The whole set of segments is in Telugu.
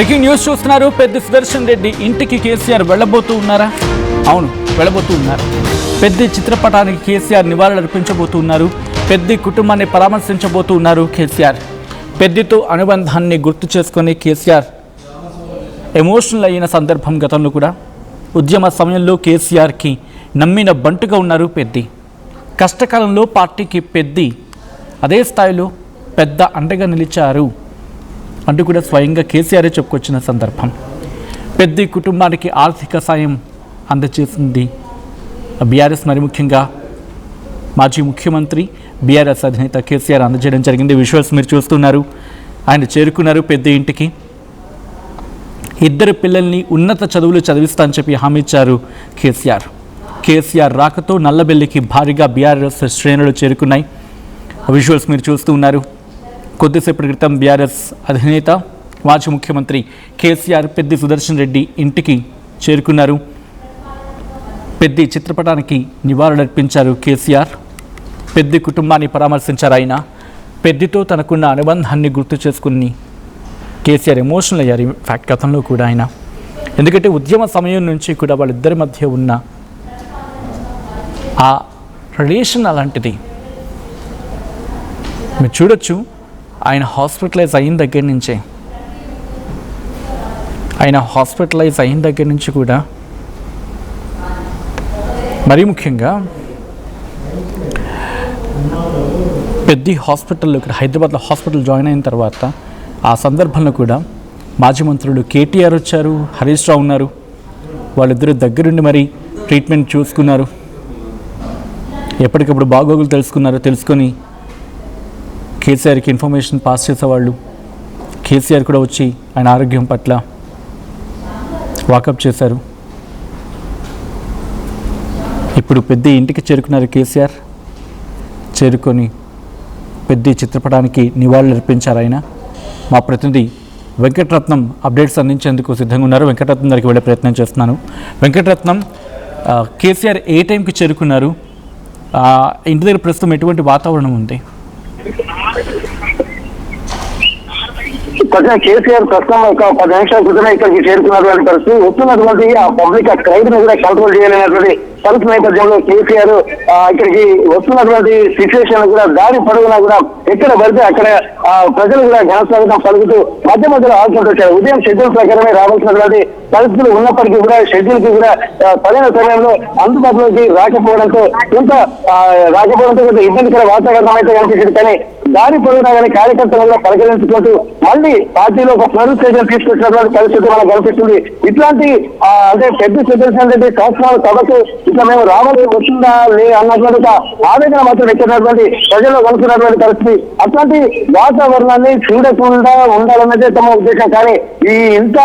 బ్రేకింగ్ న్యూస్ చూస్తున్నారు. పెద్ది సుదర్శన్ రెడ్డి ఇంటికి కేసీఆర్ వెళ్ళబోతూ ఉన్నారా? అవును, వెళ్ళబోతూ ఉన్నారు. పెద్ది చిత్రపటానికి కేసీఆర్ నివాళులర్పించబోతూ ఉన్నారు. పెద్ది కుటుంబాన్ని పరామర్శించబోతూ ఉన్నారు కేసీఆర్. పెద్దితో అనుబంధాన్ని గుర్తు చేసుకుని కేసీఆర్ ఎమోషనల్ అయిన సందర్భం గతంలో కూడా. ఉద్యమ సమయంలో కేసీఆర్కి నమ్మిన బంటుగా ఉన్నారు పెద్ది. కష్టకాలంలో పార్టీకి పెద్ది అదే స్థాయిలో పెద్ద అండగా నిలిచారు అంటూ కూడా స్వయంగా కేసీఆరే చెప్పుకొచ్చిన సందర్భం. పెద్ది కుటుంబానికి ఆర్థిక సాయం అందజేసింది బీఆర్ఎస్, మరి ముఖ్యంగా మాజీ ముఖ్యమంత్రి బీఆర్ఎస్ అధినేత కేసీఆర్ అందజేయడం జరిగింది. విజువల్స్ మీరు చూస్తున్నారు. ఆయన చేరుకున్నారు పెద్ది ఇంటికి. ఇద్దరు పిల్లల్ని ఉన్నత చదువులు చదివిస్తా అని చెప్పి హామీ ఇచ్చారు కేసీఆర్. కేసీఆర్ రాకతో నల్లబెల్లికి భారీగా బీఆర్ఎస్ శ్రేణులు చేరుకున్నాయి. విజువల్స్ మీరు చూస్తూ ఉన్నారు. కొద్దిసేపటి క్రితం బీఆర్ఎస్ అధినేత మాజీ ముఖ్యమంత్రి కేసీఆర్ పెద్ది సుదర్శన్ రెడ్డి ఇంటికి చేరుకున్నారు. పెద్ది చిత్రపటానికి నివాళులర్పించారు కేసీఆర్. పెద్ది కుటుంబాన్ని పరామర్శించారు ఆయన. పెద్దితో తనకున్న అనుబంధాన్ని గుర్తు చేసుకుని కేసీఆర్ ఎమోషనల్ అయ్యారు. ఫ్యాక్ట్ గతంలో కూడా ఆయన, ఎందుకంటే ఉద్యమ సమయం నుంచి కూడా వాళ్ళిద్దరి మధ్య ఉన్న ఆ రిలేషన్ అలాంటిది. మీరు చూడొచ్చు, ఆయన హాస్పిటలైజ్ అయిన దగ్గర నుంచి కూడా మరీ ముఖ్యంగా పెద్ది హాస్పిటల్లో ఇక్కడ హైదరాబాద్లో హాస్పిటల్ జాయిన్ అయిన తర్వాత ఆ సందర్భంలో కూడా మాజీ మంత్రులు కేటీఆర్ వచ్చారు, హరీష్ రావు ఉన్నారు. వాళ్ళిద్దరూ దగ్గరుండి మరి ట్రీట్మెంట్ చూసుకున్నారు. ఎప్పటికప్పుడు బాగోగులు తెలుసుకొని కేసీఆర్కి ఇన్ఫర్మేషన్ పాస్ చేసేవాళ్ళు. కేసీఆర్ కూడా వచ్చి ఆయన ఆరోగ్యం పట్ల వాకప్ చేశారు. ఇప్పుడు పెద్ది ఇంటికి చేరుకున్నారు కేసీఆర్. చేరుకొని పెద్ది చిత్రపటానికి నివాళులు అర్పించారు ఆయన. మా ప్రతినిధి వెంకటరత్నం అప్డేట్స్ అందించేందుకు సిద్ధంగా ఉన్నారు. వెంకటరత్నం దగ్గరికి వెళ్ళే ప్రయత్నం చేస్తున్నాను. వెంకటరత్నం, కేసీఆర్ ఏ టైంకి చేరుకున్నారు? ఇంటి దగ్గర ప్రస్తుతం ఎటువంటి వాతావరణం ఉంది? కేసీఆర్ ప్రస్తుతం ఒక 10 నిమిషాల క్రితమే ఇక్కడికి చేరుకున్నటువంటి పరిస్థితి. వస్తున్నటువంటి ఆ పబ్లిక్ క్రైమ్ ని కూడా కంట్రోల్ చేయలేనటువంటి పరిస్థితి నేపథ్యంలో కేసీఆర్ ఇక్కడికి వస్తున్నటువంటి సిచ్యువేషన్ కూడా దారి పొడవునా కూడా ఎక్కడ పడితే అక్కడ ప్రజలు కూడా ఘనస్వాగతం పలుకుతూ మధ్య మధ్యలో ఆడుకుంటూ వచ్చారు. ఉదయం షెడ్యూల్ ప్రకారమే రావాల్సినటువంటి పరిస్థితులు ఉన్నప్పటికీ కూడా షెడ్యూల్ కి కూడా సరైన సమయంలో అందుబాటులోకి రాకపోవడంతో కొంత ఇబ్బందికర వాతావరణం అయితే కనిపించింది. కానీ దారి పొడవునా కానీ కార్యకర్తలు కూడా పరిగణించుకుంటూ మళ్ళీ పార్టీలో ఒక పునరుత్తేజం తీసుకొచ్చినటువంటి పరిస్థితి మనకు కనిపిస్తుంది. ఇట్లాంటి అంటే పెద్ది సుదర్శన్ రెడ్డి సంవత్సరాల సభకు ఇట్లా మేము రావాలి వస్తుందా లే అన్నటువంటి ఆవేదన మాత్రం ఎక్కినటువంటి ప్రజల్లో కలుపుతున్నటువంటి పరిస్థితి. అట్లాంటి వాతావరణాన్ని చూడకుండా ఉండాలన్నదే తమ ఉద్దేశం. కానీ ఈ ఇంత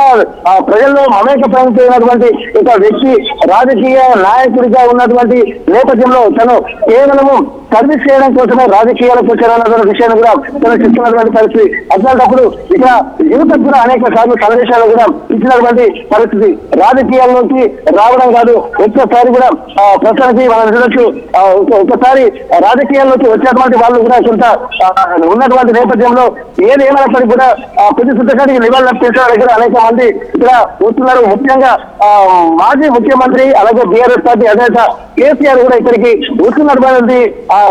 ప్రజల్లో మమేకమైనటువంటి ఒక వ్యక్తి రాజకీయ నాయకుడిగా ఉన్నటువంటి నేపథ్యంలో తను కేవలము సర్వీస్ చేయడం కోసమే రాజకీయాలకు వచ్చారన్నటువంటి విషయాన్ని కూడా తను చెప్తున్నటువంటి పరిస్థితి. అట్లాంటప్పుడు ఇక్కడ యువతకు కూడా అనేక సార్లు సందేశాలు కూడా ఇచ్చినటువంటి పరిస్థితి. రాజకీయాల్లోకి రావడం కాదు, ఒక్కసారి కూడా ప్రస్తుతానికి మనం చూడొచ్చు, ఒకసారి రాజకీయాల్లోకి వచ్చినటువంటి వాళ్ళు కూడా కొంత ఉన్నటువంటి నేపథ్యంలో ఏది ఏమైనప్పటికీ కూడా పెద్ది సుదర్శన్కి నివాళులు అర్పించడం దగ్గర అనేక మంది ఇక్కడ వస్తున్నారు. ముఖ్యంగా మాజీ ముఖ్యమంత్రి అలాగే బీఆర్ఎస్ పార్టీ అధినేత కేసీఆర్ కూడా ఇక్కడికి వస్తున్నటువంటి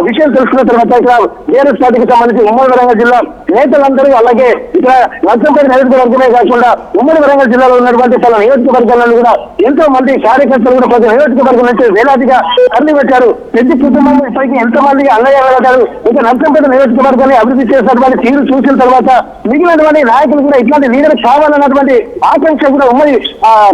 విషయం తెలుసుకున్న తర్వాత ఇక్కడ బీఆర్ఎస్ పార్టీకి సంబంధించి ఉమ్మడి వరంగల్ జిల్లా నేతలందరూ అలాగే ఇక్కడ నర్సంపేట నియోజకవర్గమే కాకుండా ఉమ్మడి వరంగల్ జిల్లాలో ఉన్నటువంటి పలు నియోజకవర్గాలను కూడా ఎంతో మంది కార్యకర్తలు కూడా ప్రతి నియోజకవర్గం నుంచి వేలాదిగా తరలి వచ్చారు. పెద్ది కుటుంబం ఇప్పటికీ ఎంతో మందికి అన్నయ్యారు. ఇక నర్సంపేట నియోజకవర్గాన్ని అభివృద్ధి చేసినటువంటి తీరు చూసిన తర్వాత మిగిలినటువంటి నాయకులు కూడా ఇట్లాంటి లీడర్ కావాలన్నటువంటి ఆకాంక్ష కూడా ఉమ్మడి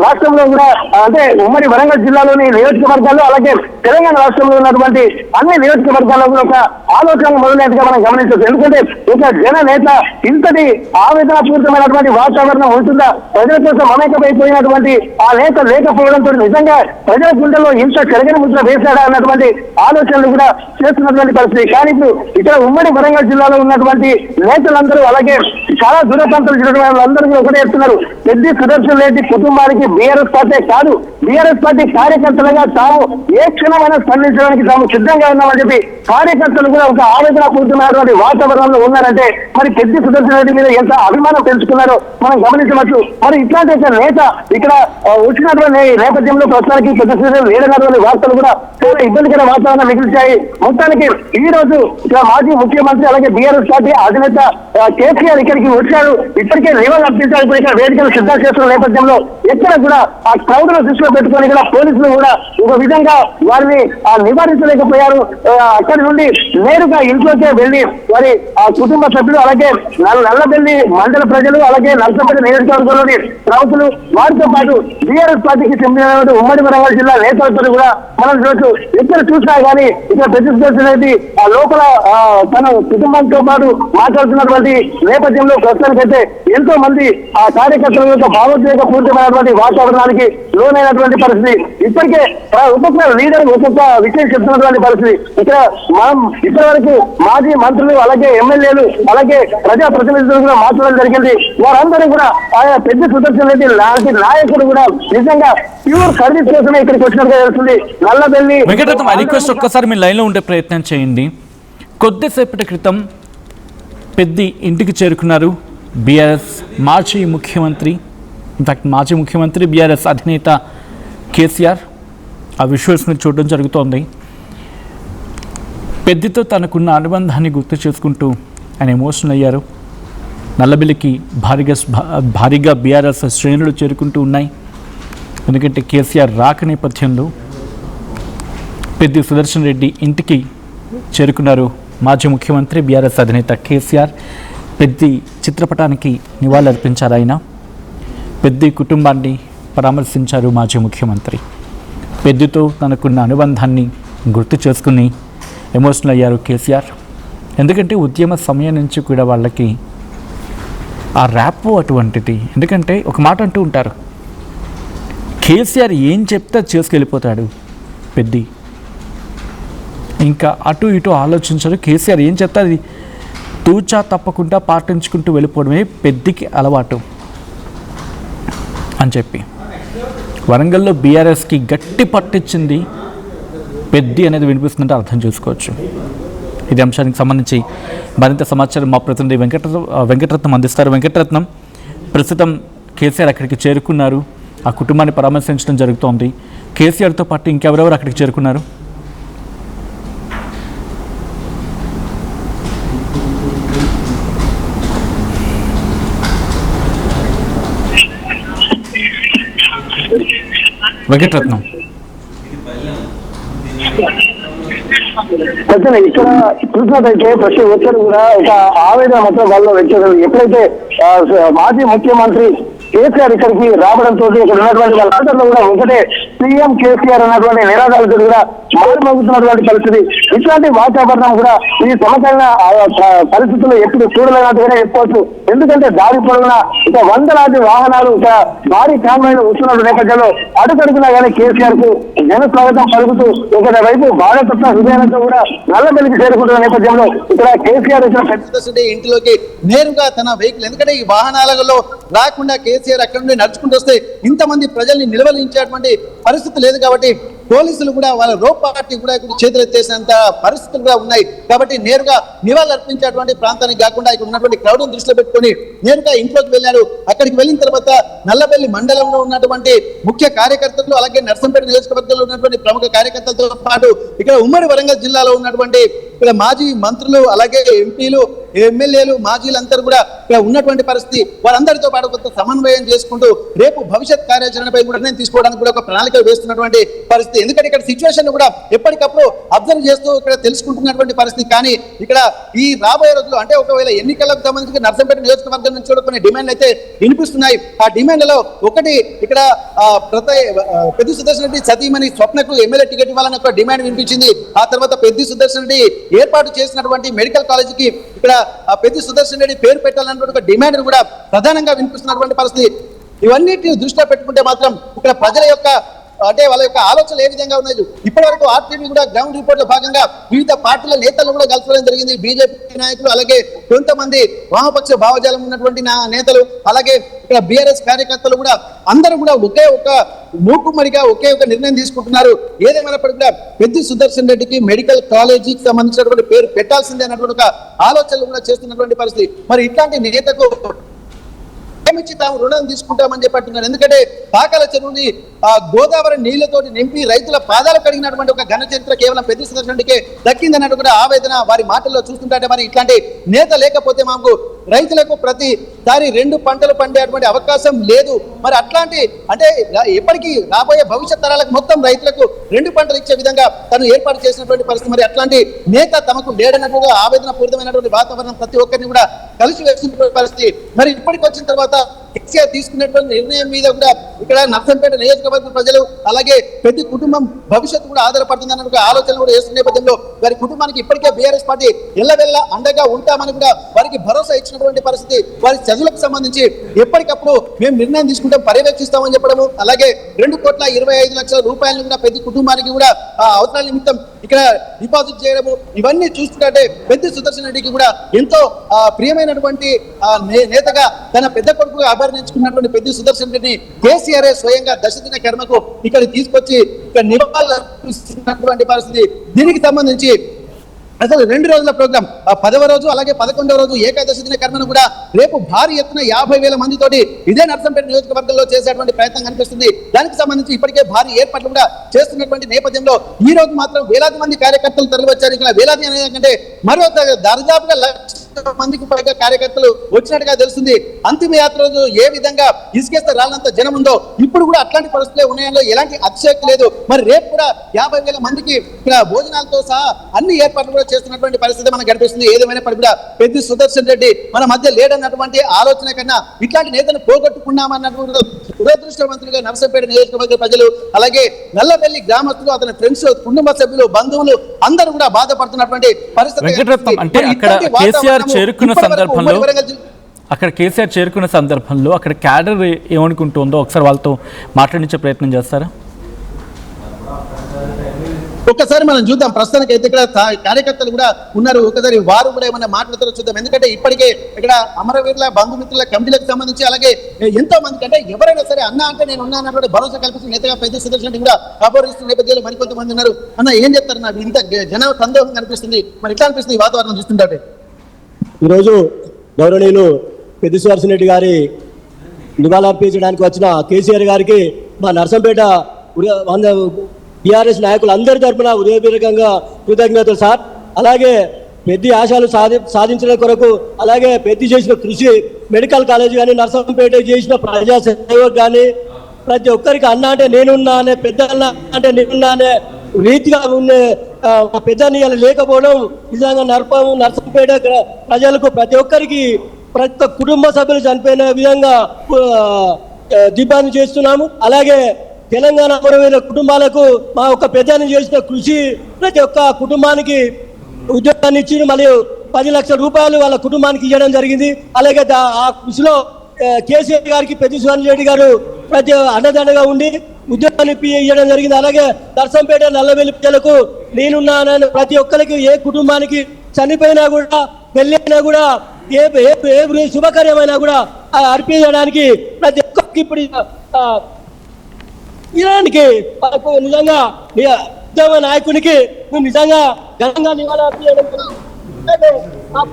రాష్ట్రంలో కూడా అంటే ఉమ్మడి వరంగల్ జిల్లాలోని నియోజకవర్గాల్లో అలాగే తెలంగాణ రాష్ట్రంలో ఉన్నటువంటి అన్ని నియోజకవర్గాల్లో కూడా ఒక ఆలోచన మొదలైనట్టుగా మనం గమనించవచ్చు. ఎందుకంటే ఒక జన నేత ఇంతటి ఆవేదనపూరితమైనటువంటి వాతావరణం ఉంటుందా? ప్రజల కోసం మమేకమైపోయినటువంటి ఆ నేత లేకపోవడంతో నిజంగా ప్రజల గుండెల్లో ఇంత ఎంత చెరగని ముద్ర వేశాడా అన్నటువంటి ఆలోచనలు కూడా చేస్తున్నటువంటి పరిస్థితి. కానీ ఇప్పుడు ఇక్కడ ఉమ్మడి వరంగల్ జిల్లాలో ఉన్నటువంటి నేతలందరూ అలాగే చాలా దూరప్రాంతాలు జరిగిన వాళ్ళందరూ కూడా ఒకటే చెప్తున్నారు, పెద్ది సుదర్శన్ రెడ్డి కుటుంబానికి బీఆర్ఎస్ పార్టీ కాదు, బీఆర్ఎస్ పార్టీ కార్యకర్తలుగా తాము ఏ క్షణమైనా స్పందించడానికి తాము సిద్ధంగా ఉన్నామని చెప్పి కార్యకర్తలు కూడా ఒక ఆవేదన పూర్తమైనటువంటి వాతావరణంలో ఉన్నారంటే మరి పెద్ది సుదర్శన్ రెడ్డి మీద ఎంత అభిమానం పెంచుకున్నారో మనం గమనించవచ్చు. మరి ఇట్లాంటి ఒక నేత ఇక్కడ వచ్చినటువంటి నేపథ్యంలో ప్రస్తుతానికి పెద్ద సుదర్శన్ లేడనటువంటి వార్తలు కూడా చాలా ఇబ్బందికర వాతావరణం మిగిల్చాయి. మొత్తానికి ఈ రోజు ఇక్కడ మాజీ ముఖ్యమంత్రి అలాగే బీఆర్ఎస్ పార్టీ అధినేత కేసీఆర్ ఇక్కడికి వచ్చారు. ఇప్పటికే నివాళులు అర్పించారు. ఇప్పుడు ఇక్కడ వేదికలు సిద్ధం చేస్తున్న నేపథ్యంలో ఎక్కడ కూడా ఆ క్రౌడ్ ను దృష్టిలో పెట్టుకొని కూడా పోలీసులు కూడా ఒక విధంగా వారిని నివారించలేకపోయారు. అక్కడి నుండి నేరుగా ఇంట్లోకే వెళ్లి వారి ఆ కుటుంబ సభ్యులు అలాగే నల్లబెల్లి మండల ప్రజలు అలాగే నర్సంపేట నియోజకవర్గంలోని ప్రముఖులు వారితో పాటు బీఆర్ఎస్ పార్టీకి చెందిన ఉమ్మడి వరంగల్ జిల్లా నేతలతో కూడా మనం చూడొచ్చు. ఎక్కడ చూసినా కానీ ఇక్కడ ప్రతిష్ఠించినది ఆ లోపల తన కుటుంబంతో పాటు మాట్లాడుతున్నటువంటి నేపథ్యంలో ప్రస్తుతానికైతే ఎంతో మంది ఆ కార్యకర్తల యొక్క భావోద్వేగ పూర్తిమైనటువంటి వాతావరణానికి లోనైనటువంటి పరిస్థితి. ఇప్పటికే ఒక్కొక్క లీడర్ ఒక్కొక్క విషయం చెప్తున్నటువంటి పరిస్థితి. ఇక్కడ మనం ఇప్పటి వరకు మాజీ మంత్రులు అలాగే ఎమ్మెల్యేలు అలాగే ప్రజా ప్రతినిధులు కూడా మాట్లాడడం జరిగింది. వారందరూ కూడా ఆయా పెద్ద సుదర్శన్ రెడ్డి లాంటి నాయకుడు కూడా నిజంగా ప్యూర్ సర్వీస్ కోసమే ఇక్కడికి వచ్చినట్టుగా తెలుస్తుంది. నల్లబెల్లి రిక్వెస్ట్ ఒక్కసారి మీ లైన్లో ఉండే ప్రయత్నం చేయండి. కొద్దిసేపటి క్రితం పెద్ది ఇంటికి చేరుకున్నారు బీఆర్ఎస్ మాజీ ముఖ్యమంత్రి, ఇన్ఫాక్ట్ మాజీ ముఖ్యమంత్రి బీఆర్ఎస్ అధినేత కేసీఆర్. ఆ విజువల్స్ని చూడడం జరుగుతోంది. పెద్దితో తనకున్న అనుబంధాన్ని గుర్తు చేసుకుంటూ ఆయన ఎమోషనల్ అయ్యారు. నల్లబెల్లికి భారీగా బీఆర్ఎస్ శ్రేణులు చేరుకుంటూ ఉన్నాయి. ఎందుకంటే కేసీఆర్ రాక నేపథ్యంలో పెద్ది సుదర్శన్ రెడ్డి ఇంటికి చేరుకున్నారు మాజీ ముఖ్యమంత్రి బీఆర్ఎస్ అధినేత కేసీఆర్. పెద్ది చిత్రపటానికి నివాళులర్పించారు. ఆయన పెద్ది కుటుంబాన్ని పరామర్శించారు మాజీ ముఖ్యమంత్రి. పెద్దితో తనకున్న అనుబంధాన్ని గుర్తు చేసుకుని ఎమోషనల్ అయ్యారు కేసీఆర్. ఎందుకంటే ఉద్యమ సమయం నుంచి కూడా వాళ్ళకి ఆ ర్యాప్ అటువంటిది. ఎందుకంటే ఒక మాట అంటూ ఉంటారు, కేసీఆర్ ఏం చెప్తే చేసుకెళ్ళిపోతాడు పెద్ది, ఇంకా అటు ఇటు ఆలోచించడు. కేసీఆర్ ఏం చెప్తే అది తూచా తప్పకుండా పాటించుకుంటూ వెళ్ళిపోవడమే పెద్దికి అలవాటు అని చెప్పి వరంగల్లో బీఆర్ఎస్కి గట్టి పట్టించింది పెద్ది అనేది వినిపిస్తుందంటే అర్థం చేసుకోవచ్చు. ఇది అంశానికి సంబంధించి మరింత సమాచారం మా ప్రతినిధి వెంకటరత్నం అందిస్తారు. వెంకటరత్నం, ప్రస్తుతం కేసీఆర్ అక్కడికి చేరుకున్నారు. ఆ కుటుంబాన్ని పరామర్శించడం జరుగుతోంది. కేసీఆర్తో పాటు ఇంకెవరెవరు అక్కడికి చేరుకున్నారు? వెంకటరత్నం, ఇక్కడ చూసినట్టయితే ప్రతి ఒక్కరు కూడా ఒక ఆవేదన మాత్రం వాళ్ళు వ్యక్తం. ఎప్పుడైతే మాజీ ముఖ్యమంత్రి కేసీఆర్ ఇక్కడికి రావడంతో ఇక్కడ ఉన్నటువంటి వాళ్ళందరిలో కూడా ఒకటే సీఎం కేసీఆర్ అన్నటువంటి నినాదాలతో కూడా మారుమోగుతున్నటువంటి పరిస్థితి. ఇట్లాంటి వాతావరణం కూడా ఈ సమకాలీన పరిస్థితుల్లో ఎప్పుడు చూడలేనట్టుగానే చెప్పుకోవచ్చు. ఎందుకంటే దారి పొడవునా ఇక వందలాది వాహనాలు ఇక భారీ కాన్వాయ్లు వస్తున్న నేపథ్యంలో అడుగడుగునా కానీ కేసీఆర్ కు జన స్వాగతం పలుకుతూ ఒక వైపు భారతరత్న హృదయాలతో కూడా నల్లబెల్లికి చేరుకుంటున్న నేపథ్యంలో ఇక్కడ కేసీఆర్ ఇంటిలోకి నేరుగా తన వెహికల్, ఎందుకంటే ఈ వాహనాలలో రాకుండా కేసీఆర్ అక్కడ నుండి నడుచుకుంటూ వస్తే ఇంతమంది ప్రజల్ని నిలవలించేటువంటి పరిస్థితి లేదు. కాబట్టి పోలీసులు కూడా వాళ్ళ రోప్ పార్టీ కూడా ఇక్కడ చేతులెత్తేసినంత పరిస్థితులు కూడా ఉన్నాయి. కాబట్టి నేరుగా నివాళులు అర్పించేటువంటి ప్రాంతానికి కాకుండా ఇక్కడ ఉన్నటువంటి క్రౌడ్ దృష్టిలో పెట్టుకొని నేరుగా ఇంట్లోకి వెళ్ళారు. అక్కడికి వెళ్ళిన తర్వాత నల్లబెల్లి మండలంలో ఉన్నటువంటి ముఖ్య కార్యకర్తలు అలాగే నర్సంపేట నియోజకవర్గంలో ఉన్నటువంటి ప్రముఖ కార్యకర్తలతో పాటు ఇక్కడ ఉమ్మడి వరంగల్ జిల్లాలో ఉన్నటువంటి ఇక్కడ మాజీ మంత్రులు అలాగే ఎంపీలు ఎమ్మెల్యేలు మాజీలందరూ కూడా ఇక్కడ ఉన్నటువంటి పరిస్థితి. వారందరితో పాటు కొంత సమన్వయం చేసుకుంటూ రేపు భవిష్యత్ కార్యాచరణపై కూడా నిర్ణయం తీసుకోవడానికి కూడా ఒక ప్రణాళిక వేస్తున్నటువంటి పరిస్థితి. ఎందుకంటే ఇక్కడ సిచ్యువేషన్ కూడా ఎప్పటికప్పుడు అబ్జర్వ్ చేస్తూ ఇక్కడ తెలుసుకుంటున్నటువంటి పరిస్థితి. కానీ ఇక్కడ ఈ రాబోయే రోజుల్లో అంటే ఒకవేళ ఎన్నికలకు సంబంధించి నర్సంపేట నియోజకవర్గం నుంచి కూడా కొన్ని డిమాండ్లు అయితే వినిపిస్తున్నాయి. ఆ డిమాండ్లలో ఒకటి ఇక్కడ పెద్ది సుదర్శన్ రెడ్డి సతీమణి స్వప్నకు ఎమ్మెల్యే టికెట్ ఇవ్వాలని ఒక డిమాండ్ వినిపించింది. ఆ తర్వాత పెద్ది సుదర్శన్ రెడ్డి ఏర్పాటు చేసినటువంటి మెడికల్ కాలేజీకి ఇక్కడ పెద్ది సుదర్శన్ రెడ్డి పేరు పెట్టాలన్నటువంటి ఒక డిమాండ్ కూడా ప్రధానంగా వినిపిస్తున్నటువంటి పరిస్థితి. ఇవన్నిటిని దృష్టిలో పెట్టుకుంటే మాత్రం ఇక్కడ ప్రజల యొక్క అంటే వాళ్ళ యొక్క ఆలోచనలు ఏ విధంగా ఉన్నాయి. ఇప్పటి వరకు ఆర్టీవీ కూడా గ్రౌండ్ రిపోర్ట్ లో భాగంగా వివిధ పార్టీల నేతలు కూడా కలుసుకోవడం జరిగింది. బీజేపీ నాయకులు, అలాగే కొంతమంది వామపక్ష భావజాలం ఉన్నటువంటి నేతలు, అలాగే ఇక్కడ బీఆర్ఎస్ కార్యకర్తలు కూడా అందరూ కూడా ఒకే ఒక మూకుమ్మడిగా ఒకే ఒక నిర్ణయం తీసుకుంటున్నారు. ఏదేమైనప్పటికీ కూడా పెద్ది సుదర్శన్ రెడ్డికి మెడికల్ కాలేజీకి సంబంధించినటువంటి పేరు పెట్టాల్సిందే అన్నటువంటి ఒక ఆలోచనలు కూడా చేస్తున్నటువంటి పరిస్థితి. మరి ఇట్లాంటి నేతకు ఇచ్చి తాము రుణం తీసుకుంటామని చెప్పి అంటున్నారు. ఎందుకంటే పాకాల చెరువుని గోదావరి నీళ్లతోటి నింపి రైతుల పాదాలు కడిగినటువంటి ఒక ఘన చరిత్ర కేవలం పెద్ది సుదర్శన్ రెడ్డికే దక్కిందన్నట్టు కూడా ఆవేదన వారి మాటల్లో చూస్తుంటే, మరి ఇట్లాంటి నేత లేకపోతే మాకు రైతులకు ప్రతిసారి 2 పంటలు పండేటువంటి అవకాశం లేదు. మరి అట్లాంటి అంటే ఎప్పటికీ రాబోయే భవిష్యత్ తరాలకు మొత్తం రైతులకు 2 పంటలు ఇచ్చే విధంగా తను ఏర్పాటు చేసినటువంటి పరిస్థితి. మరి అట్లాంటి నేత తమకు లేడన్నట్టుగా ఆవేదన పూరితమైనటువంటి వాతావరణం ప్రతి ఒక్కరిని కూడా కలిసి వేస్తున్నటువంటి పరిస్థితి. మరి ఇప్పటికి వచ్చిన తర్వాత కేసీఆర్ తీసుకున్నటువంటి నిర్ణయం మీద కూడా ఇక్కడ నర్సంపేట నియోజకవర్గ ప్రజలు, అలాగే ప్రతి కుటుంబం భవిష్యత్తు కూడా ఆధారపడుతుందన్న ఆలోచన కూడా చేస్తున్న నేపథ్యంలో వారి కుటుంబానికి ఇప్పటికే బీఆర్ఎస్ పార్టీ ఎల్లవెల్ల అండగా ఉంటామని కూడా వారికి భరోసా ఇచ్చినటువంటి పరిస్థితి. వారి చదువులకు సంబంధించి ఎప్పటికప్పుడు మేము నిర్ణయం తీసుకుంటాం, పర్యవేక్షిస్తామని చెప్పడము, అలాగే 2,25,00,000 రూపాయలను కూడా ప్రతి కుటుంబానికి కూడా అవసరాల నిమిత్తం ఇక్కడ డిపాజిట్ చేయడము, ఇవన్నీ చూస్తుంటే పెద్ది సుదర్శన్ రెడ్డికి కూడా ఎంతో ప్రియమైనటువంటి నేతగా తన పెద్ద కొడుకుగా అభివర్ణించుకున్నటువంటి పెద్ది సుదర్శన్ రెడ్డిని కేసీఆర్ స్వయంగా దశదిన కర్మకు ఇక్కడ తీసుకొచ్చి ఇక్కడ నివాళులర్పిస్తున్నటువంటి పరిస్థితి. దీనికి సంబంధించి అసలు 2 రోజుల ప్రోగ్రాం 10వ రోజు అలాగే 11వ రోజు ఏకాదశి దిన కర్మను కూడా రేపు భారీ ఎత్తున 50,000 మందితోటి ఇదే నర్సంపేట నియోజకవర్గంలో చేసేటువంటి ప్రయత్నం కనిపిస్తుంది. దానికి సంబంధించి ఇప్పటికే భారీ ఏర్పాట్లు కూడా చేస్తున్నటువంటి నేపథ్యంలో ఈ రోజు మాత్రం వేలాది మంది కార్యకర్తలు తరలివచ్చారు. ఇక్కడ వేలాది అనేది మరో దాదాపుగా 1,00,000 మందికి పైగా కార్యకర్తలు వచ్చినట్టుగా తెలుస్తుంది. అంతిమ యాత్ర రోజు ఏ విధంగా ఇసుకేస్తే రాలంత జనం ఉందో ఇప్పుడు కూడా అట్లాంటి పరిస్థితులే ఉన్నాయో ఎలాంటి అతిశయోక్తి లేదు. మరి రేపు కూడా 50,000 మందికి ఇక్కడ భోజనాలతో సహా అన్ని ఏర్పాట్లు కూడా చేస్తున్నటువంటి పరిస్థితి మనకు కనిపిస్తుంది. ఏదేమైనప్పటికీ కూడా పెద్ది సుదర్శన్ రెడ్డి మన మధ్య లేడన్నటువంటి ఆలోచన కన్నా ఇట్లాంటి నేతను పోగొట్టుకున్నామన్నటువంటి దురదృష్టవంతులుగా నర్సంపేట నియోజకవర్గ ప్రజలు, అలాగే నల్లబెల్లి గ్రామస్తులు, అతని ఫ్రెండ్స్, కుటుంబ సభ్యులు, బంధువులు అందరూ కూడా బాధపడుతున్నటువంటి పరిస్థితి. అక్కడ కేసీఆర్ చేరుకున్న సందర్భంలో అక్కడ క్యాడర్ ఏమనుకుంటుందో ఒకసారి వాళ్ళతో మాట్లాడించే ప్రయత్నం చేస్తారా? ఒక్కసారి మనం చూద్దాం. ప్రస్తుతానికి అయితే ఇక్కడ కార్యకర్తలు కూడా ఉన్నారు, ఒకసారి వారు కూడా ఏమైనా మాట్లాడతారో చూద్దాం. ఎందుకంటే ఇప్పటికే ఇక్కడ అమరవీరుల బంధుమిత్రుల కమిటీలకు సంబంధించి అలాగే ఎంతో మందికి అంటే ఎవరైనా సరే అన్న అంటే నేను ఉన్నానటువంటి భరోసా కల్పించిన నేతగా పెద్ది సుదర్శన్ రెడ్డి కూడా అభివర్ణిస్తున్న నేపథ్యంలో మరికొంతమంది ఉన్నారు. అన్న ఏం చెప్తారు? నాకు ఇంత జన సందోహం కనిపిస్తుంది, మరి ఇట్లా అనిపిస్తుంది ఈ వాతావరణం చూస్తుంటే. ఈరోజు గౌరవనీయులు పెద్ది సుదర్శన్ రెడ్డి గారి నివాళులర్పించడానికి వచ్చిన కేసీఆర్ గారికి మా నర్సంపేట టీఆర్ఎస్ నాయకులు అందరి తరఫున హృదయపూర్వకంగా కృతజ్ఞతలు సార్. అలాగే పెద్ది ఆశయాలు సాధించడం కొరకు, అలాగే పెద్ది చేసిన కృషి, మెడికల్ కాలేజ్ కానీ, నర్సంపేట చేసిన ప్రజా సేవకు కానీ ప్రతి ఒక్కరికి అన్న అంటే నేనున్నా అనే, పెద్ద అన్న అంటే నేనున్నా అనే రీతిగా ఉండే పెద్ద లేకపోవడం నిజంగా నర్సంపేట ప్రజలకు ప్రతి ఒక్కరికి ప్రతి కుటుంబ సభ్యులు చనిపోయిన విధంగా దిబ్బాన్ని చేస్తున్నాము. అలాగే తెలంగాణ అమరవీరుల కుటుంబాలకు మా ఒక్క పెద్దని చేసిన కృషి ప్రతి ఒక్క కుటుంబానికి ఉద్యోగాన్ని ఇచ్చి మరియు 10 లక్షల రూపాయలు వాళ్ళ కుటుంబానికి ఇవ్వడం జరిగింది. అలాగే ఆ కృషిలో కేసీఆర్ గారికి పెద్ది సుదర్శన్ రెడ్డి గారు ప్రతి అండదండగా ఉండి ఉద్యోగాన్ని ఇవ్వడం జరిగింది. అలాగే నర్సంపేట నల్లబెల్లి ప్రజలకు నేనున్నానని ప్రతి ఒక్కరికి ఏ కుటుంబానికి చనిపోయినా కూడా పెళ్ళి అయినా కూడా ఏ శుభకార్యమైనా కూడా అర్పించడానికి ప్రతి ఒక్కరికి ఇప్పుడు ఇలాంటి నిజంగా ఉద్యమ నాయకునికి నిజంగా ఘనంగా నివాళులర్పించడం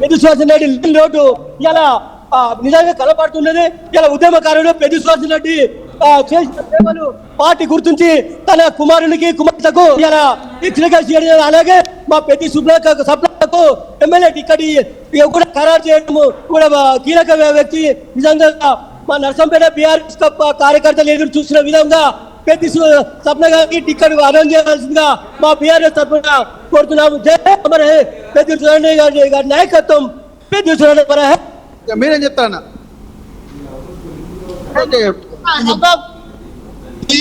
పెద్ది సుదర్శన్ రెడ్డి లోటు ఇలా నిజంగా కనపడుతున్నది. ఇలా ఉద్యమకారుడు పెద్ది సుదర్శన్ రెడ్డి చేసిన సేవలు పార్టీ గుర్తించి తన కుమారునికి కుమార్తెకు ఇలా చేయడం, అలాగే మా పెద్ది సభ్యులకు ఎమ్మెల్యే టికెట్ కూడా ఖరారు చేయడము కూడా కీలక వ్యక్తి. నిజంగా మా నర్సంపేట బీఆర్ఎస్ కార్యకర్తలు ఎదురు చూసిన విధంగా పెద్ది సప్న గారికి టికెట్ అనౌన్స్ చేయాల్సిందిగా మా బీఆర్ఎస్ తరఫున కోరుతున్నాము. జై అమర్ హే పెద్ది సుదర్శన్ గారి నాయకత్వం. పెద్ది సుదర్శన్ అమర్ హే. మీరేం చెప్తారన్నా? ఈ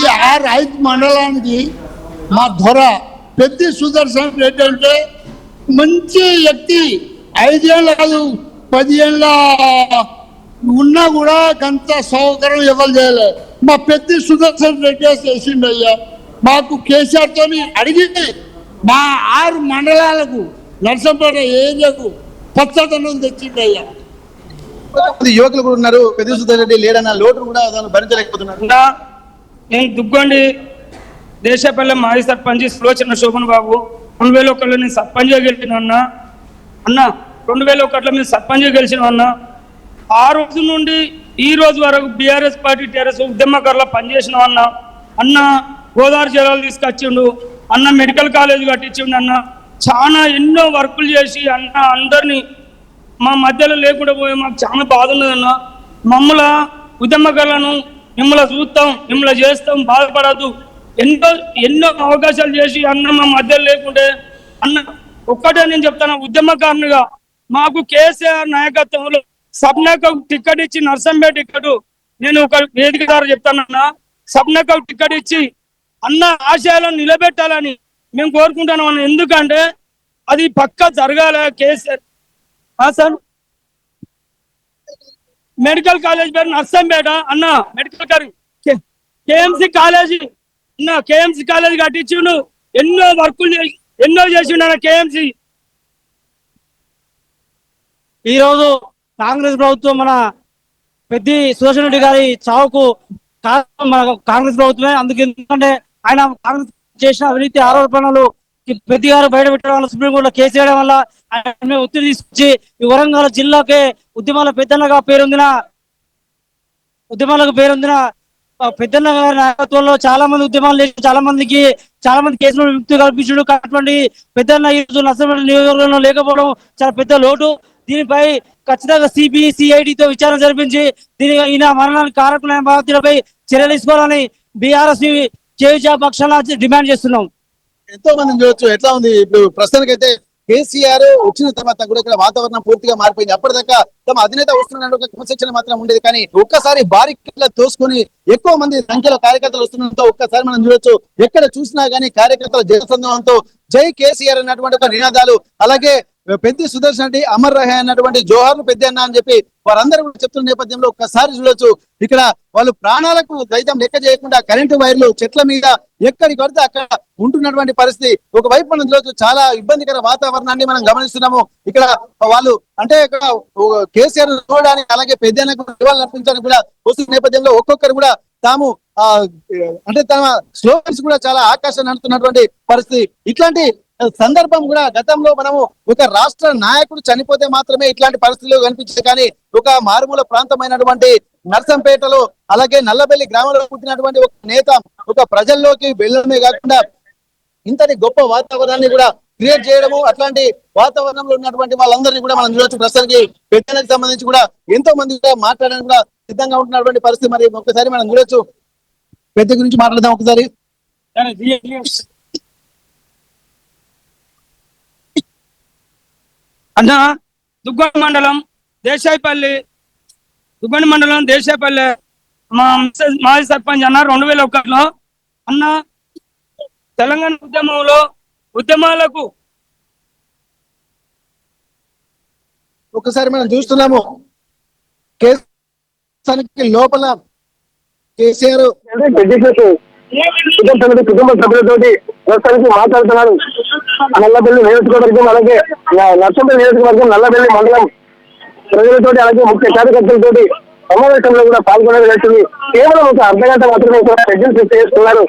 5 మండలానికి మా ధర పెద్ది సుదర్శన్ రెడ్డి అంటే మంచి వ్యక్తి. 5 ఏళ్ళ కాదు 10 ఏళ్ళ ఉన్నా కూడా అంత సౌకర్యం ఎవరు చేయలేదు. మా పెద్ది సుదర్శన్ రెడ్డి చేసిండయ్యా. మాకు కేసీఆర్ తోని అడిగి మా 6 మండలాలకు నర్సంపేట ఏరియాకు పచ్చదనం తెచ్చిండయ్యా. కొంతమంది యువకులు కూడా ఉన్నారు, పెద్ద సుధీర్ రెడ్డి లేడన్న లోటును కూడా దాన్ని భరించలేకపోతున్నారు. నేను దుగ్గొండి దేశపల్లె మాజీ సర్పంచ్ సులోచన శోభన్ బాబు 2001లో నేను సర్పంచ్ గెలిచిన అన్న 2001లో మేము సర్పంచ్ గెలిచిన అన్న. ఆ రోజు నుండి ఈ రోజు వరకు బీఆర్ఎస్ పార్టీ టీఆర్ఎస్ ఉద్యమకారులు పనిచేసినాం అన్న గోదావరి జిల్లాలు తీసుకొచ్చిండు అన్న, మెడికల్ కాలేజ్ కట్టించిండు అన్న, చాలా ఎన్నో వర్కులు చేసి అన్న అందరినీ మా మధ్యలో లేకుండా పోయి మాకు చాలా బాధ ఉన్నదన్న. మమ్మల ఉద్యమకారులను మిమ్మల్ని చూస్తాం, మిమ్మల్ని చేస్తాం, బాధపడద్దు, ఎన్నో అవకాశాలు చేసి అన్న మా మధ్యలో లేకుంటే అన్న ఒక్కటే నేను చెప్తాను, ఉద్యమకారునిగా మాకు కేసీఆర్ నాయకత్వంలో సబ్నకు టికెట్ ఇచ్చి నర్సంపేట టికెట్ నేను ఒక వేదిక ద్వారా చెప్తానన్నా, సబ్నకు టికెట్ ఇచ్చి అన్న ఆశయాలను నిలబెట్టాలని మేము కోరుకుంటున్నాం అన్న. ఎందుకంటే అది పక్క జరగాల. కేసీఆర్ సార్ మెడికల్ కాలేజ్ పేరు నర్సంపేట అన్న, మెడికల్ కాలేజ్ కేఎంసి కాలేజీ అన్న, కేఎంసి కాలేజ్ కట్టించిండు, ఎన్నో వర్కులు ఎన్నో చేసిండు అన్న కేఎంసి. ఈరోజు కాంగ్రెస్ ప్రభుత్వం మన పెద్ది సుదర్శన్ రెడ్డి గారి చావుకు కారణం మన కాంగ్రెస్ ప్రభుత్వమే. అందుకు ఎందుకంటే ఆయన కాంగ్రెస్ చేసిన అవినీతి ఆరోపణలు పెద్ది గారు బయట పెట్టడం వల్ల, సుప్రీంకోర్టులో కేసు వేయడం వల్ల ఆయన ఒత్తిడి తీసుకొచ్చి ఈ వరంగల్ జిల్లాకే ఉద్యమాల పెద్దన్నగా పేరొందిన పెద్దన్న గారి నాయకత్వంలో చాలా మంది ఉద్యమాలు చేసి చాలా మంది కేసులు విముక్తి కల్పించడం. అటువంటి పెద్దన్న ఈ రోజు నర్సంపేట నియోజకవర్గంలో లేకపోవడం చాలా పెద్ద లోటు. దీనిపై ఖచ్చితంగా సిబిసిఐడితో విచారణ జరిపించి ఈయన మరణానికి కారకులైన బాధితులపై చర్యలు తీసుకోవాలని బీఆర్ఎస్ చేయుచా పక్షాన డిమాండ్ చేస్తున్నాం. ఎంతో మందిని చూడొచ్చు. ఎట్లా ఉంది ఇప్పుడు ప్రస్తుతానికైతే కేసీఆర్ వచ్చిన తర్వాత కూడా ఇక్కడ వాతావరణం పూర్తిగా మారిపోయింది. అప్పటిదాకా తమ అధినేత వస్తున్న ఒక క్రమశిక్షణ మాత్రం ఉండేది, కానీ ఒక్కసారి బారికేడ్ల తోసుకొని ఎక్కువ మంది సంఖ్యలో కార్యకర్తలు వస్తుండటంతో ఒక్కసారి మనం చూడొచ్చు, ఎక్కడ చూసినా గానీ కార్యకర్తల జనసందోహంతో జై కేసీఆర్ అన్నటువంటి ఒక నినాదాలు, అలాగే పెద్ది సుదర్శన్ రెడ్డి అమర్ రహే అన్నటువంటి జోహార్లు పెద్ద అన్న అని చెప్పి వారందరూ కూడా చెప్తున్న నేపథ్యంలో ఒక్కసారి చూడొచ్చు, ఇక్కడ వాళ్ళు ప్రాణాలకు సైతం లెక్క చేయకుండా కరెంటు వైర్లు చెట్ల మీద ఎక్కడికి పడితే అక్కడ ఉంటున్నటువంటి పరిస్థితి. ఒకవైపు మనం చూడొచ్చు, చాలా ఇబ్బందికర వాతావరణాన్ని మనం గమనిస్తున్నాము. ఇక్కడ వాళ్ళు అంటే ఇక్కడ కేసీఆర్ చూడడానికి అలాగే పెద్దన్నకు నివాళులు అర్పించడానికి కూడా వస్తున్న నేపథ్యంలో ఒక్కొక్కరు కూడా తాము అంటే తమ స్లోగన్స్ కూడా చాలా ఆకర్షణ అంటున్నటువంటి పరిస్థితి. ఇట్లాంటి సందర్భం కూడా గతంలో మనము ఒక రాష్ట్ర నాయకుడు చనిపోతే మాత్రమే ఇట్లాంటి పరిస్థితులు కనిపించాయి, కానీ ఒక మారుమూల ప్రాంతమైనటువంటి నర్సంపేటలో అలాగే నల్లబెల్లి గ్రామంలో పుట్టినటువంటి ఒక నేత ఒక ప్రజల్లోకి వెళ్ళడమే కాకుండా ఇంతటి గొప్ప వాతావరణాన్ని కూడా క్రియేట్ చేయడము, అట్లాంటి వాతావరణంలో ఉన్నటువంటి వాళ్ళందరినీ కూడా మనం చూడొచ్చు. ప్రస్తుతానికి పెద్దలకు సంబంధించి కూడా ఎంతో మంది మాట్లాడడానికి కూడా సిద్ధంగా ఉంటున్నటువంటి పరిస్థితి. మరి ఒకసారి మనం చూడొచ్చు, పెద్ద గురించి మాట్లాడదాం ఒకసారి. అన్న దుగ్గొండి మండలం దేశాయపల్లి మా మాజీ సర్పంచ్ అన్న 2001లో అన్న తెలంగాణ ఉద్యమాలకు ఒకసారి మనం చూస్తున్నాము లోపల కేసీఆర్ కుటుంబ సభ్యులతోటి ప్రస్తుతానికి మాట్లాడుతున్నారు. నల్లబెల్లి నియోజకవర్గం అలాగే నర్సంపేట నియోజకవర్గం నల్లబెల్లి మండలం ప్రజలతోటి అలాగే ముఖ్య కార్యకర్తలతోటి సమావేశంలో కూడా పాల్గొనేది వచ్చింది. కేవలం ఒక అర్ధగంట మాత్రమే ఇక్కడ ప్రెజెంట్ చేస్తున్నారు.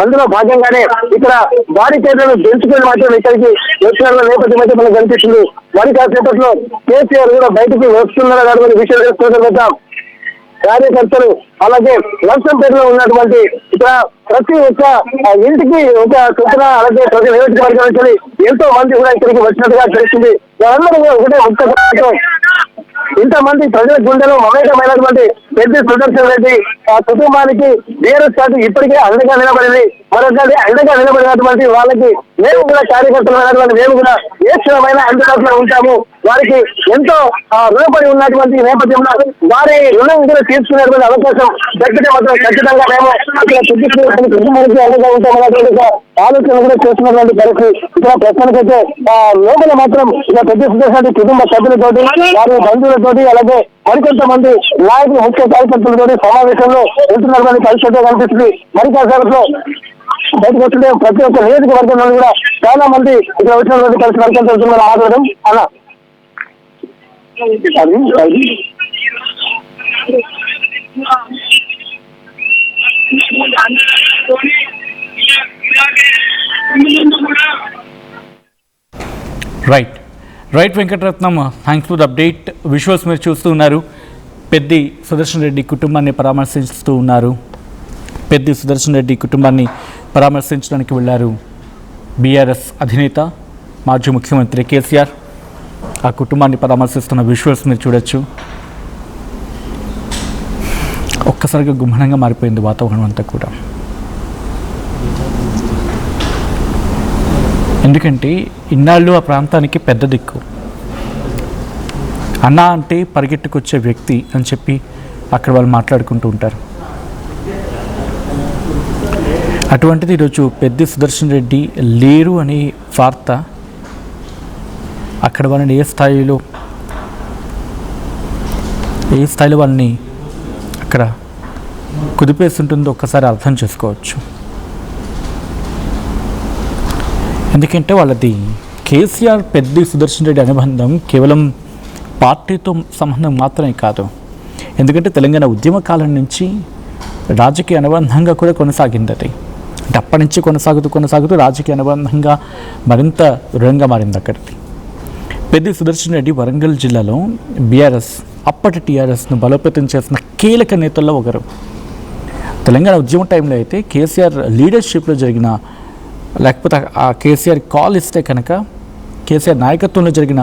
అందులో భాగంగానే ఇక్కడ బారికేడ్లను పెంచుకొని మాత్రం ఇక్కడికి వచ్చిన నేపథ్యం అయితే మనకు కనిపిస్తుంది. మరి కాసేపట్లో కేసీఆర్ కూడా బయటకు వస్తున్నారనే విషయం తెలుసుకోవడం కార్యకర్తలు అలాగే నర్సంపేటలో ఉన్నటువంటి ఇక్కడ ప్రతి ఒక్క ఇంటికి ఒక సూచన అలాగే ప్రతి నియోజకవర్గం నుంచి ఎంతో మంది కూడా ఇక్కడికి వచ్చినట్టుగా తెలిసింది. వాళ్ళందరూ కూడా ఒకటే ముఖ్య ఇంతమంది ప్రజల గుండెలో మమేకమైనటువంటి పెద్ది సుదర్శన్ రెడ్డి ఆ కుటుంబానికి బీఆర్ఎస్ పార్టీ ఇప్పటికే అండగా నిలబడింది. మరొకటి అండగా నిలబడినటువంటి వాళ్ళకి మేము కూడా కార్యకర్తలైనటువంటి మేము కూడా ఏ క్షణమైనా అందుబాటులో ఉంటాము. వారికి ఎంతో రుణపడి ఉన్నటువంటి నేపథ్యంలో వారి రుణం కూడా తీర్చుకునేటువంటి అవకాశం దక్కితే మాత్రం ఖచ్చితంగా మేము ఇక్కడ కుటుంబానికి అండగా ఉంటామన్నటువంటి ఆలోచన కూడా చేస్తున్నటువంటి పరిస్థితి. ఇక్కడ ప్రస్తుతానికైతే లోపల మాత్రం ఇక్కడ పెద్ద సుదర్శన్ కుటుంబ సభ్యులతోటి వారి బంధువులతోటి అలాగే మరికొంతమంది నాయకులు ముఖ్య కార్యకర్తలతోటి సమావేశంలో ఉంటున్నటువంటి పరిస్థితి కనిపిస్తుంది. మరి కాసేపట్లో బయటకు వస్తుంటే ప్రతి ఒక్క నియోజకవర్గం నుండి కూడా చాలా మంది ఇక్కడ వచ్చినటువంటి కలిసి నరికంతో మాట్లాడడం అన్న right Venkataratnam, thanks for the update. Visuals మీరు చూస్తూ ఉన్నారు. పెద్ది సుదర్శన్ రెడ్డి కుటుంబాన్ని పరామర్శిస్తూ ఉన్నారు. పెద్ది సుదర్శన్ రెడ్డి కుటుంబాన్ని పరామర్శించడానికి వెళ్ళారు బీఆర్ఎస్ అధినేత మాజీ ముఖ్యమంత్రి కేసీఆర్. ఆ కుటుంబాన్ని పరామర్శిస్తున్న విజువల్స్ మీరు చూడొచ్చు. ఒక్కసారిగా గుమ్మనంగా మారిపోయింది వాతావరణం అంతా కూడా. ఎందుకంటే ఇన్నాళ్ళు ఆ ప్రాంతానికి పెద్ద దిక్కు, అన్న అంటే పరిగెట్టుకొచ్చే వ్యక్తి అని చెప్పి అక్కడ వాళ్ళు మాట్లాడుకుంటూ ఉంటారు. అటువంటిది ఈరోజు పెద్ది సుదర్శన్ రెడ్డి లేరు అనే వార్త అక్కడ వాళ్ళని ఏ స్థాయిలో వాళ్ళని అక్కడ కుదిపేస్తుంటుందో ఒక్కసారి అర్థం చేసుకోవచ్చు. ఎందుకంటే వాళ్ళది కేసీఆర్ పెద్ది సుదర్శన్ రెడ్డి అనుబంధం కేవలం పార్టీతో సంబంధం మాత్రమే కాదు. ఎందుకంటే తెలంగాణ ఉద్యమ కాలం నుంచి రాజకీయ అనుబంధంగా కూడా కొనసాగింది అది. అంటే అప్పటి నుంచి కొనసాగుతూ రాజకీయ అనుబంధంగా మరింత దృఢంగా మారింది అక్కడిది. పెద్ది సుదర్శన్ రెడ్డి వరంగల్ జిల్లాలో బీఆర్ఎస్ అప్పటి టీఆర్ఎస్ను బలోపేతం చేసిన కీలక నేతల్లో ఒకరు. తెలంగాణ ఉద్యమ టైంలో అయితే కేసీఆర్ లీడర్షిప్లో జరిగిన, లేకపోతే ఆ కేసీఆర్ కాల్ ఇస్తే కనుక కేసీఆర్ నాయకత్వంలో జరిగిన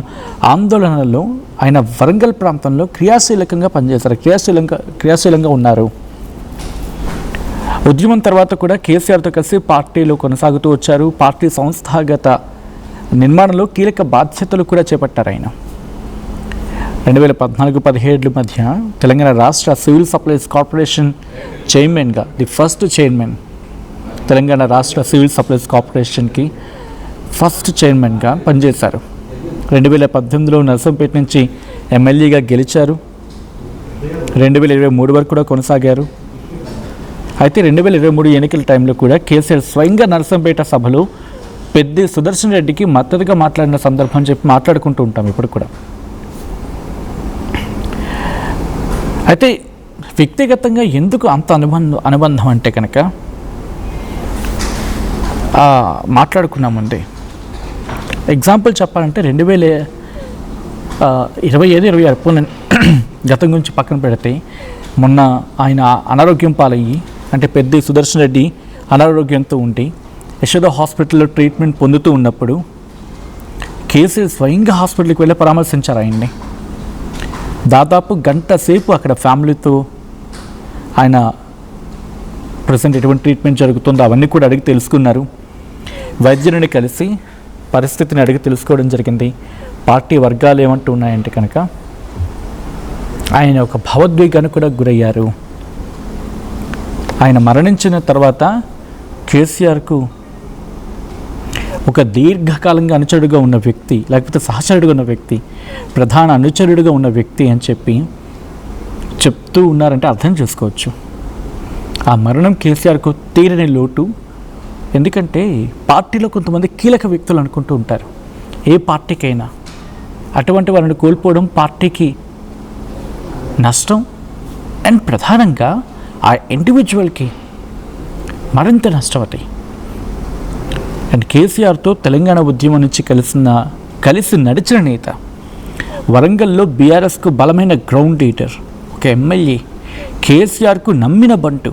ఆందోళనల్లో ఆయన వరంగల్ ప్రాంతంలో క్రియాశీలకంగా పనిచేశారు, క్రియాశీలంగా ఉన్నారు. ఉద్యమం తర్వాత కూడా కేసీఆర్తో కలిసి పార్టీలో కొనసాగుతూ వచ్చారు. పార్టీ సంస్థాగత నిర్మాణంలో కీలక బాధ్యతలు కూడా చేపట్టారు ఆయన. 2014-17 మధ్య తెలంగాణ రాష్ట్ర సివిల్ సప్లైస్ కార్పొరేషన్ చైర్మన్గా, ది ఫస్ట్ చైర్మన్, తెలంగాణ రాష్ట్ర సివిల్ సప్లైస్ కార్పొరేషన్కి ఫస్ట్ చైర్మన్గా పనిచేశారు. 2018లో నర్సంపేట నుంచి ఎమ్మెల్యేగా గెలిచారు. 2023 వరకు కూడా కొనసాగారు. అయితే 2023 ఎన్నికల టైంలో కూడా కేసీఆర్ స్వయంగా నర్సంపేట సభలో పెద్ది సుదర్శన్ రెడ్డికి మద్దతుగా మాట్లాడిన సందర్భం చెప్పి మాట్లాడుకుంటూ ఉంటాం ఇప్పుడు కూడా. అయితే వ్యక్తిగతంగా ఎందుకు అంత అనుబంధం అంటే కనుక మాట్లాడుకున్నామండి. ఎగ్జాంపుల్ చెప్పాలంటే 2025-26 గతం గురించి పక్కన పెడితే మొన్న ఆయన అనారోగ్యం పాలయ్యి, అంటే పెద్ది సుదర్శన్ రెడ్డి అనారోగ్యంతో ఉండి యశోద హాస్పిటల్లో ట్రీట్మెంట్ పొందుతూ ఉన్నప్పుడు కేసీఆర్ స్వయంగా హాస్పిటల్కి వెళ్ళి పరామర్శించారు ఆయన్ని. దాదాపు గంట సేపు అక్కడ ఫ్యామిలీతో ఆయన ప్రజెంట్ ఎటువంటి ట్రీట్మెంట్ జరుగుతుందో అవన్నీ కూడా అడిగి తెలుసుకున్నారు. వైద్యుడిని కలిసి పరిస్థితిని అడిగి తెలుసుకోవడం జరిగింది. పార్టీ వర్గాలు ఏమంటున్నాయంటే కనుక ఆయన ఒక భావోద్వేగానికి కూడా గురయ్యారు. ఆయన మరణించిన తర్వాత కేసీఆర్కు ఒక దీర్ఘకాలంగా అనుచరుడుగా ఉన్న వ్యక్తి, లేకపోతే సహచరుడుగా ఉన్న వ్యక్తి, ప్రధాన అనుచరుడుగా ఉన్న వ్యక్తి అని చెప్పి చెప్తూ ఉన్నారంటే అర్థం చేసుకోవచ్చు. ఆ మరణం కేసీఆర్కు తీరని లోటు. ఎందుకంటే పార్టీలో కొంతమంది కీలక వ్యక్తులు అనుకుంటూ ఉంటారు, ఏ పార్టీకైనా అటువంటి వారిని కోల్పోవడం పార్టీకి నష్టం, అండ్ ప్రధానంగా ఆ ఇండివిజువల్కి మరింత నష్టం అది. అండ్ కేసీఆర్తో తెలంగాణ ఉద్యమం నుంచి కలిసి నడిచిన నేత, వరంగల్లో బీఆర్ఎస్కు బలమైన గ్రౌండ్ లీడర్, ఒక ఎమ్మెల్యే, కేసీఆర్కు నమ్మిన బంటు,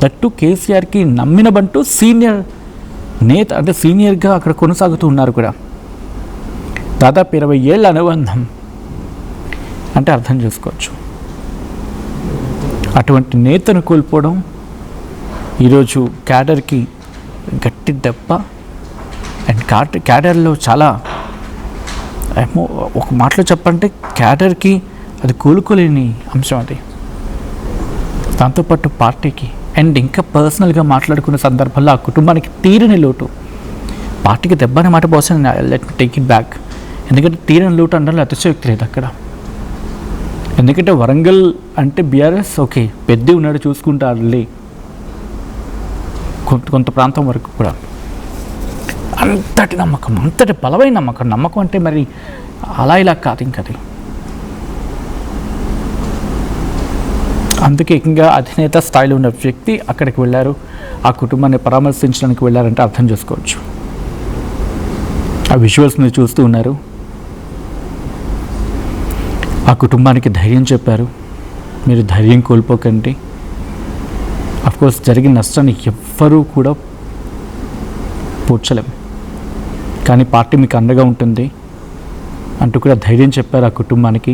దట్టు కేసీఆర్కి నమ్మిన బంటు సీనియర్ నేత, అంటే సీనియర్గా అక్కడ కొనసాగుతూ ఉన్నారు కూడా. దాదాపు 20 ఏళ్ళ అనుబంధం అంటే అర్థం చేసుకోవచ్చు. అటువంటి నేతను కోల్పోవడం ఈరోజు క్యాడర్కి గట్టి దెబ్బ. అండ్ క్యాడర్లో చాలా ఒక మాటలో చెప్పాలంటే క్యాడర్కి అది కోలుకోలేని అంశం అది. దాంతోపాటు పార్టీకి అండ్ ఇంకా పర్సనల్గా మాట్లాడుకున్న సందర్భంలో ఆ కుటుంబానికి తీరని లోటు. పార్టీకి దెబ్బ అనే మాట బహుశా let me take it back. ఎందుకంటే తీరని లోటు అనడంలో అతిశయోక్తి లేదు అక్కడ. ఎందుకంటే వరంగల్ అంటే బీఆర్ఎస్ ఓకే, పెద్ద ఉన్నాడు చూసుకుంటారులే, కొంత ప్రాంతం వరకు కూడా. అంతటి నమ్మకం, అంతటి బలమైన నమ్మకం. నమ్మకం అంటే మరి అలా ఇలా కాదు ఇంకది. అందుకే ఇంకా అధినేత స్థాయిలో ఉన్న వ్యక్తి అక్కడికి వెళ్ళారు, ఆ కుటుంబాన్ని పరామర్శించడానికి వెళ్ళారంటే అర్థం చేసుకోవచ్చు. ఆ విజువల్స్ని చూస్తూ ఉన్నారు. ఆ కుటుంబానికి ధైర్యం చెప్పారు, మీరు ధైర్యం కోల్పోకండి. అఫ్కోర్స్ జరిగిన నష్టాన్ని ఎవ్వరూ కూడా పూడ్చలేం, కానీ పార్టీ మీకు అండగా ఉంటుంది అంటూ కూడా ధైర్యం చెప్పారు ఆ కుటుంబానికి.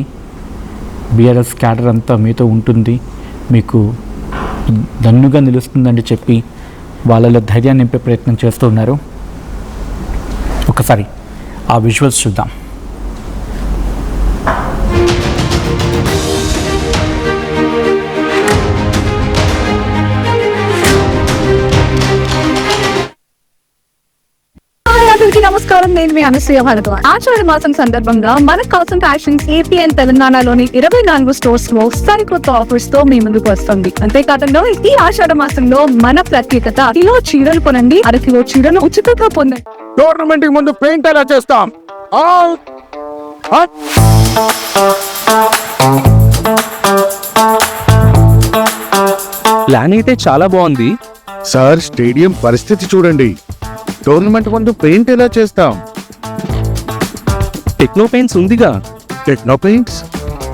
బీఆర్ఎస్ క్యాడర్ అంతా మీతో ఉంటుంది, మీకు దన్నుగా నిలుస్తుందని చెప్పి వాళ్ళలో ధైర్యాన్ని నింపే ప్రయత్నం చేస్తూ ఉన్నారు. ఒకసారి ఆ విజువల్స్ చూద్దాం. నమస్కారం, నేను మీ అనసూయ భరద్వాజ్. ఆషాఢ మాసం సందర్భంగా మన కాసన్ ఫ్యాషన్స్ ఏపీ అండ్ తెలంగాణలోని 24 స్టోర్స్ లో సరికొత్త ఆఫర్స్ తో మీ ముందుకు వస్తుంది. అంతేకాదంలో ఈ ఆషాఢ మాసంలో మన ప్రత్యేకత, కిలో చీరలు కొనండి, అరకిలో చీరలు ఉచితంగా పొందండి. టోర్నమెంట్ కి ముందు పెయింట్ ఎలా చేస్తాం? ప్లాన్ అయితే చాలా బాగుంది సార్, స్టేడియం పరిస్థితి చూడండి. టోర్నమెంట్ ముందు పెయింట్ ఎలా చేస్తాం? టెక్నో పెయింట్స్ ఉందిగా. Techno paints,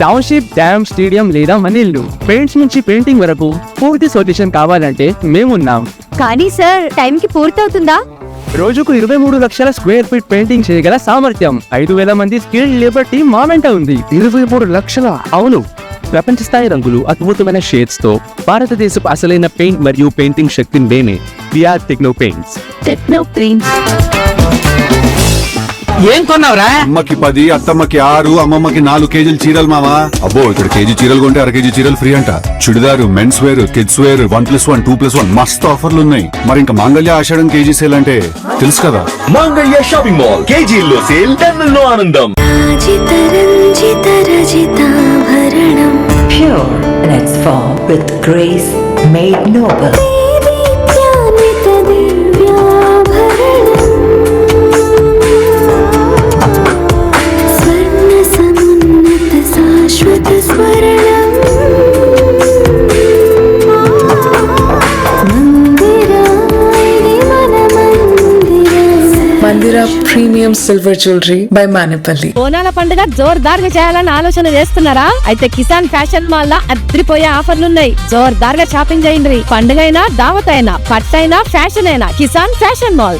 township, dam, stadium లేదా మనీళ్ళు, పెయింట్స్ నుంచి పెయింటింగ్ వరకు పూర్తి సొల్యూషన్ కావాలంటే మేమున్నాం. కానీ సార్, టైం కి పూర్తవుతుందా? రోజుకు 23 లక్షల స్క్వేర్ ఫీట్ పెయింటింగ్ చేయగల సామర్థ్యం, 5,000 మంది స్కిల్డ్ లేబర్ టీమ్ మా వెంట ఉంది. 23 లక్షల? అవును, ప్రపంచ స్థాయి రంగులు, అద్భుతమైన షేడ్స్ తో భారతదేశపు అసలైన పెయింట్ మరియు పెయింటింగ్ శక్తిని మేమే. VR Techno Paints. Techno Paints. ఏం కొన్నావురా? అమ్మకి 10, అత్తమ్మకి 6, అమ్మమ్మకి 4 కేజీలు చీరలు మావా. అబ్బో, ఇక్కడ కేజీ చీరలు కొంటే అర కేజీ చీరలు ఫ్రీ అంట. Churidar, men's wear, kids wear, 1+1, 2+1 మస్తు ఆఫర్లు ఉన్నాయి. మరి ఇంకా మాంగళ్య ఆషాఢం కేజీ సేల్ అంటే తెలుసు కదా. మాంగళ్య షాపింగ్ మాల్, కేజీల్లో సేల్, టన్నుల్లో ఆనందం. Pure in its form with grace made noble. Mandira premium silver jewellery by Manepalli. బోనాల పండుగ జోర్దార్గా చేయాలని ఆలోచన చేస్తున్నారా? అయితే కిసాన్ ఫ్యాషన్ మాల్ లో అద్రిపోయే ఆఫర్లున్నాయి. జోర్దార్గా షాపింగ్ చేయండి. పండుగ అయినా, దావత్ అయినా, పట్టు అయినా, ఫ్యాషన్ అయినా కిసాన్ ఫ్యాషన్ మాల్.